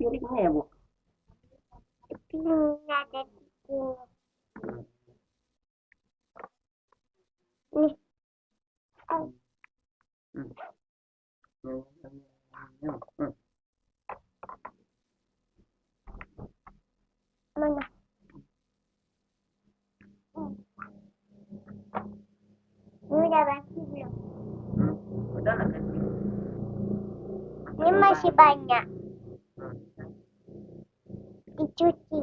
piringnya ya, Bu? Piringnya ada di sini. Nih. Mana? Ini udah basi belum? Udah lah kan. Ini masih banyak. Dicuci.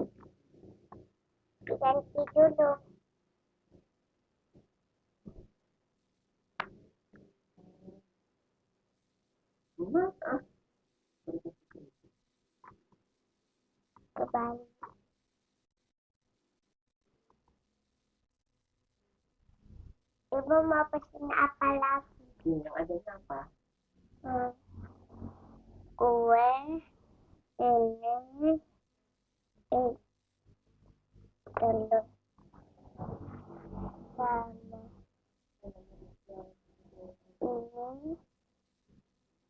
Diganti dulu. Kebalik. Ibu mau pesen apa lagi? Yang ada apa? Kue, ini, telur, sama ini.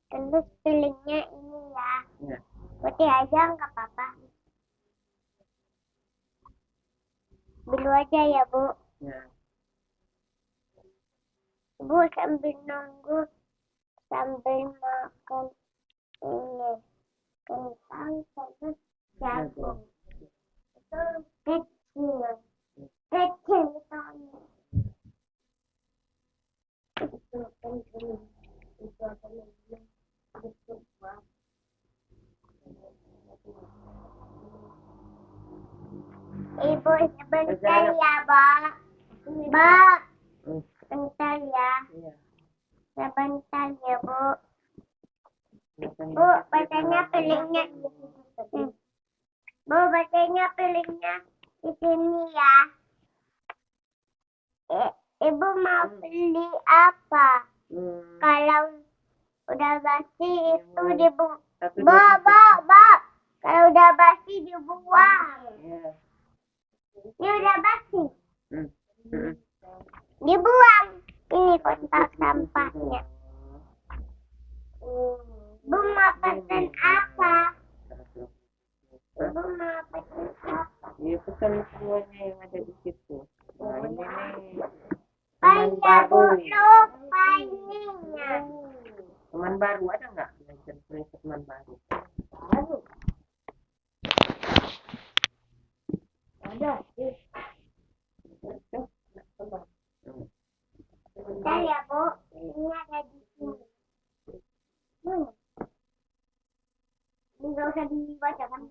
Terus pilihnya ini ya. Ya. Putih aja nggak apa-apa. Bilu aja ya, Bu. Ya. Bu sambil nunggu, sambil makan ini kentang terus jagung. Itu kecil, kecil soalnya. Itu kecil, itu apa namanya? Ibu sebentar ya, Mbak. Mbak, bentar ya. Sebentar ya, Bu. Bu, bacanya pilihnya. Bu, bacanya pilihnya di sini ya. Ibu mau beli apa? Kalau udah basi itu dibuang. Kalau udah basi dibuang. Ini udah basi. Dibuang. Ini kotak sampahnya. Bu mau pesen apa? Bu mau pesen apa? Iya, pesan semuanya yang ada di situ. Nah, ini nih. Banyak Bu, lupa ininya. Teman baru ada nggak? Belajar teman baru. Ada. Bentar ya, Bu. Ini ada di sini. Ini nggak usah dibaca kan?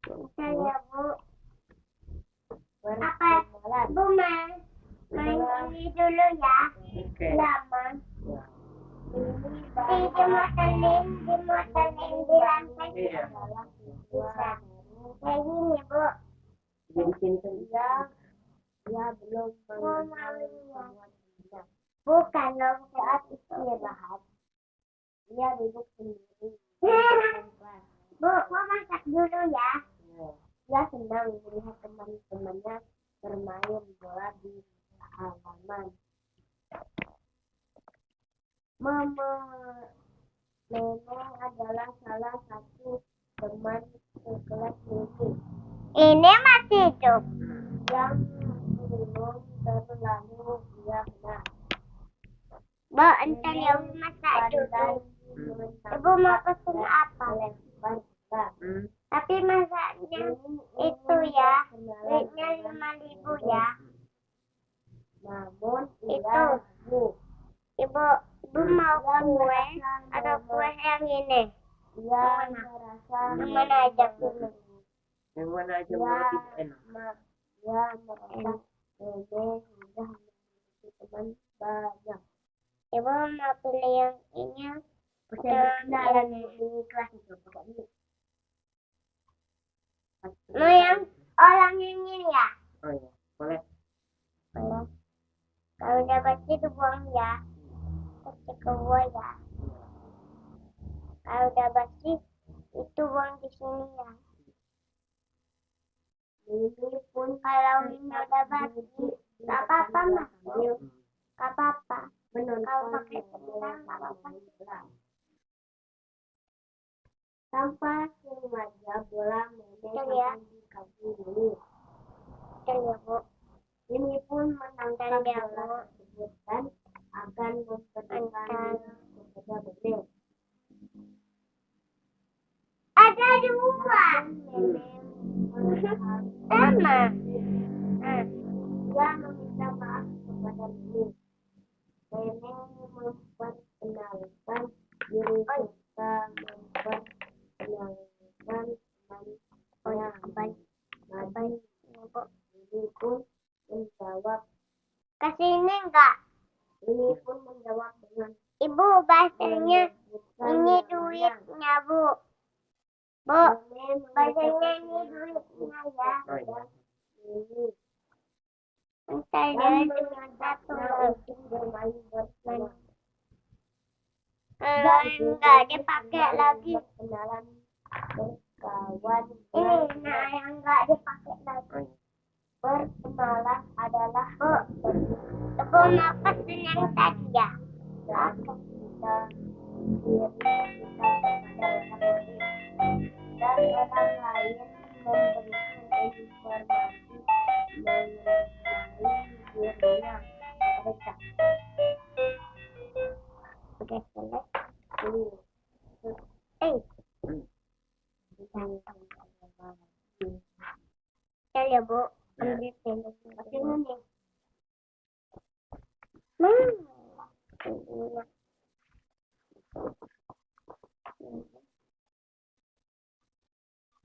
Bentar ya, Bu. Apa? Bu, main ini dulu ya. Oke. Lama. Dimuterin di lantai. Iya. Bisa. Kayak gini, Bu. Jadi sini Ya, belum bukan dong saat istirahat. Dia duduk sendiri. Bu, mau masak dulu ya. Dia senang melihat teman-temannya bermain bola di halaman. Memang adalah salah satu teman sekelas ini. Ini masih hidup. Yang belum terlalu biasa. Bu, entar ya masak dulu. Ibu mau pesen apa? Tapi masaknya itu ya, duitnya 5.000 ya. Namun itu, Ibu mau kue atau kue yang ini? Yang mana aja pilih? yang mana aja lebih enak. Ya, merasa sudah memiliki teman banyak. Ibu mau pilih yang ini? Yang di kelas itu pokoknya. Mau yang orang yang ini ya? Oh iya, boleh. Boleh. Kalau udah basi dibuang ya. Kasih ke gua ya. Kalau udah basi itu buang di sini ya. Ini pun kalau ini udah basi, gak apa-apa Mas. Gak apa-apa. Kalau pakai sebelah gak apa-apa. Tanpa sengaja bola meleset di kaki ini. Ya, Bu. Ini pun menangkap bola tersebut dan akan memberikannya kepada Meme. Ada dua. Sama. Dia meminta maaf kepada Meme. Meme memperkenalkan diri serta memperkenalkan teman-temannya. Ini pun menjawab. Kesini enggak? Ini pun menjawab dengan Ibu, bahasanya ini duitnya, Bu. Bu, bahasanya ini duitnya ya. Ini. Entar ya, cuma satu untuk bermain bersama. Enggak dipakai lagi. Berkenalan berkawan. Ini nah yang enggak dipakai lagi. Berkenalan adalah Bu makan yang tadi ya. Kita diri kita kepada orang lain dan orang lain memberikan informasi mengenai dirinya mereka. Oke, selesai. Ya Bu, ambil sendok. Pakai ini.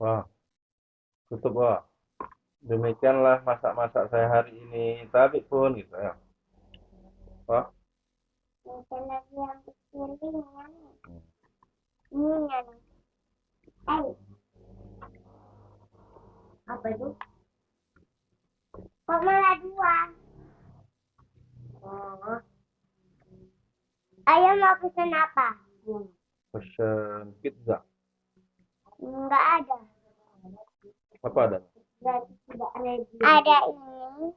Wah, tutup wah. Demikianlah masak-masak saya hari ini. Tapi pun gitu ya. Wah, Lagi yang kecilnya. Ini yang. Apa itu? Kok malah dua? Oh. Ayah mau pesan apa? pesen pizza. Enggak ada. Apa ada? Berarti tidak ready. Ada ini.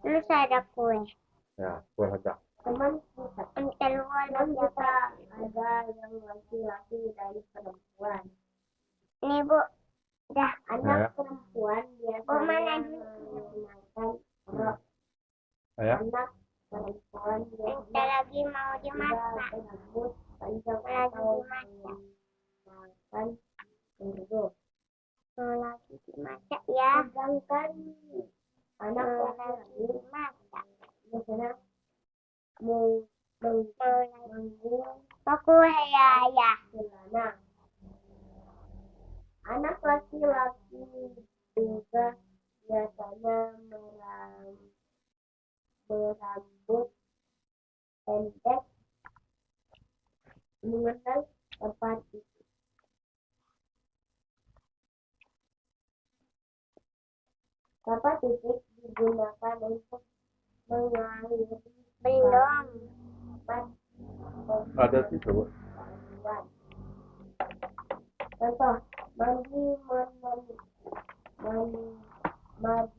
Terus ada kue. Ya, kue aja. Teman kita. Keluar kita ada yang laki-laki dan perempuan. Ini Bu. Dah anak perempuan biasanya menggunakan rok. Anak perempuan biasanya lagi mau dimasak. Panjang atau menggunakan kerudung. Lagi dimasak ya. Sedangkan anak lagi dimasak. Biasanya Paku ya. Celana. Anak laki-laki juga biasanya berambut pendek mengenai tempat itu. Tempat titik digunakan untuk mengakhiri belum. Ada sih coba. Contoh, mandi menendang bola, menendang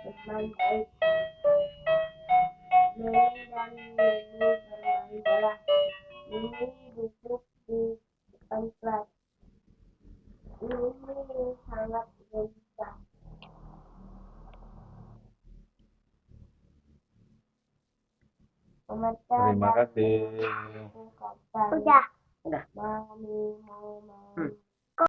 bermain baik, menendang bermain bola, ini duduk di depan kelas, ini sangat gelisah. Terima kasih. Udah. Mami mau main.